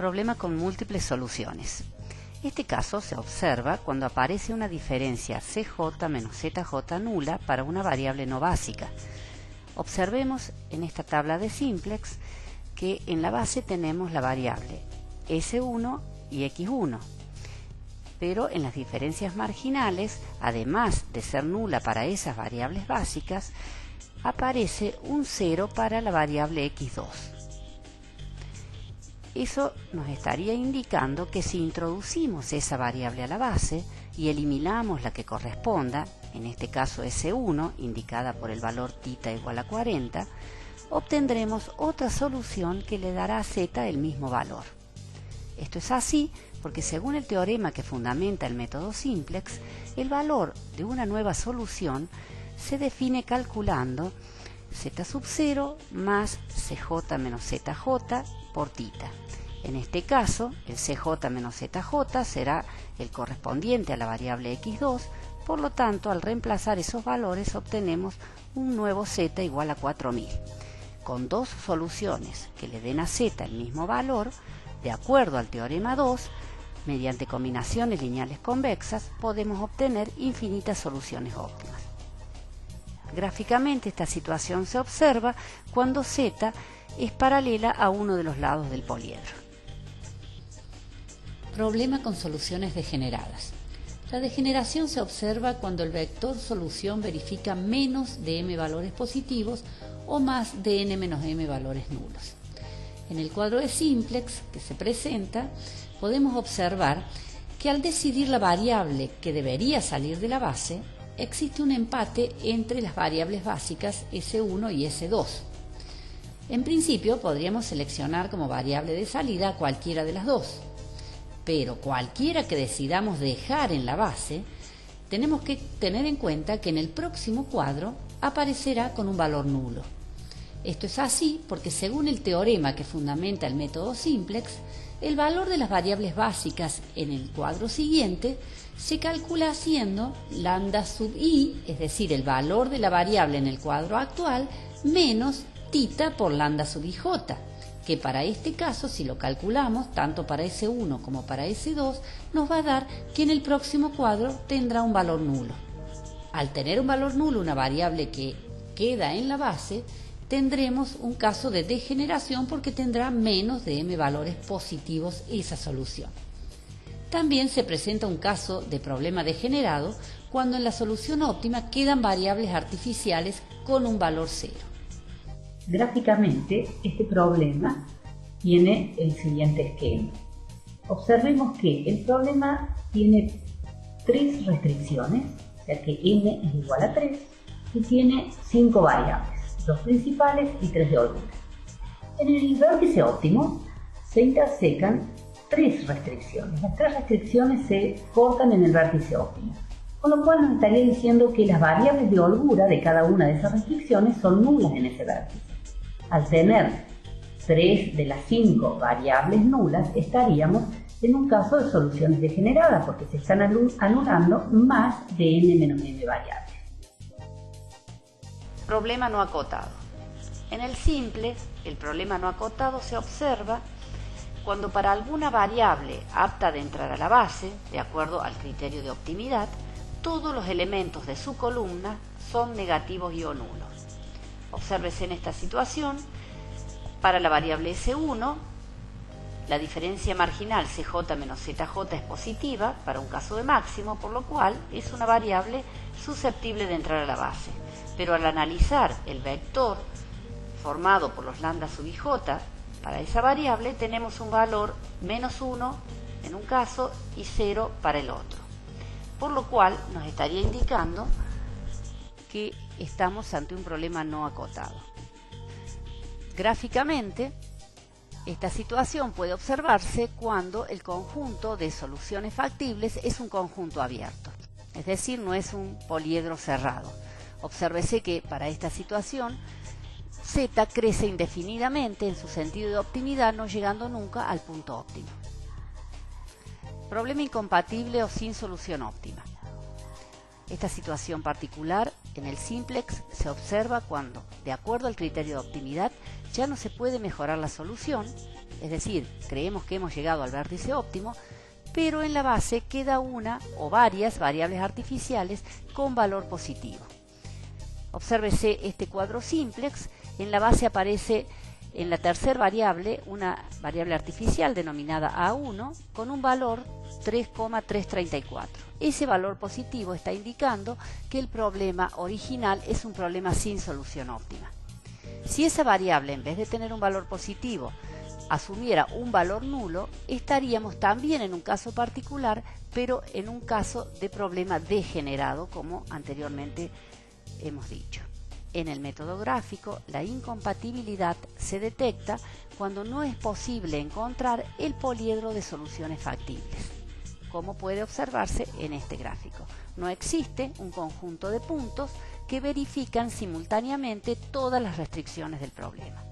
Problema con múltiples soluciones. Este caso se observa cuando aparece una diferencia CJ menos ZJ nula para una variable no básica. Observemos en esta tabla de simplex que en la base tenemos la variable S1 y X1, pero en las diferencias marginales, además de ser nula para esas variables básicas, aparece un 0 para la variable X2. Eso nos estaría indicando que si introducimos esa variable a la base y eliminamos la que corresponda, en este caso S1, indicada por el valor θ igual a 40, obtendremos otra solución que le dará a Z el mismo valor. Esto es así porque según el teorema que fundamenta el método simplex, el valor de una nueva solución se define calculando Z sub 0 más CJ menos ZJ por θ. En este caso, el CJ menos ZJ será el correspondiente a la variable X2, por lo tanto, al reemplazar esos valores obtenemos un nuevo Z igual a 4000. Con dos soluciones que le den a Z el mismo valor, de acuerdo al teorema 2, mediante combinaciones lineales convexas, podemos obtener infinitas soluciones óptimas. Gráficamente esta situación se observa cuando Z es paralela a uno de los lados del poliedro. Problema con soluciones degeneradas. La degeneración se observa cuando el vector solución verifica menos de m valores positivos o más de n menos m valores nulos. En el cuadro de simplex que se presenta, podemos observar que al decidir la variable que debería salir de la base, existe un empate entre las variables básicas S1 y S2. En principio podríamos seleccionar como variable de salida cualquiera de las dos, pero cualquiera que decidamos dejar en la base, tenemos que tener en cuenta que en el próximo cuadro aparecerá con un valor nulo. Esto es así porque según el teorema que fundamenta el método simplex, el valor de las variables básicas en el cuadro siguiente se calcula haciendo lambda sub i, es decir, el valor de la variable en el cuadro actual, menos θ por lambda sub ij, que para este caso, si lo calculamos, tanto para S1 como para S2, nos va a dar que en el próximo cuadro tendrá un valor nulo. Al tener un valor nulo una variable que queda en la base, tendremos un caso de degeneración porque tendrá menos de m valores positivos esa solución. También se presenta un caso de problema degenerado cuando en la solución óptima quedan variables artificiales con un valor 0. Gráficamente, este problema tiene el siguiente esquema. Observemos que el problema tiene tres restricciones, o sea que n es igual a 3, y tiene 5 variables, 2 principales y 3 de holgura. En el vértice óptimo se intersecan 3 restricciones. Las 3 restricciones se cortan en el vértice óptimo, con lo cual nos estaría diciendo que las variables de holgura de cada una de esas restricciones son nulas en ese vértice. Al tener 3 de las 5 variables nulas, estaríamos en un caso de soluciones degeneradas, porque se están anulando más de n menos m variables. Problema no acotado. En el simple, el problema no acotado se observa cuando para alguna variable apta de entrar a la base, de acuerdo al criterio de optimidad, todos los elementos de su columna son negativos y o nulos. Obsérvese en esta situación, para la variable S1, la diferencia marginal CJ menos ZJ es positiva para un caso de máximo, por lo cual es una variable susceptible de entrar a la base. Pero al analizar el vector formado por los lambda sub ij, para esa variable tenemos un valor menos 1 en un caso y 0 para el otro. Por lo cual nos estaría indicando que estamos ante un problema no acotado. Gráficamente, esta situación puede observarse cuando el conjunto de soluciones factibles es un conjunto abierto, es decir, no es un poliedro cerrado. Obsérvese que para esta situación Z crece indefinidamente en su sentido de optimidad, no llegando nunca al punto óptimo. Problema incompatible o sin solución óptima. Esta situación particular en el simplex se observa cuando, de acuerdo al criterio de optimidad, ya no se puede mejorar la solución es decir, creemos que hemos llegado al vértice óptimo, pero en la base queda una o varias variables artificiales con valor positivo. Obsérvese este cuadro simplex. En la base aparece en la tercera variable una variable artificial denominada A1 con un valor 3,334. Ese valor positivo está indicando que el problema original es un problema sin solución óptima. Si esa variable, en vez de tener un valor positivo, asumiera un valor nulo, estaríamos también en un caso particular, pero en un caso de problema degenerado, como anteriormente hemos dicho. En el método gráfico, la incompatibilidad se detecta cuando no es posible encontrar el poliedro de soluciones factibles, como puede observarse en este gráfico. No existe un conjunto de puntos que verifican simultáneamente todas las restricciones del problema.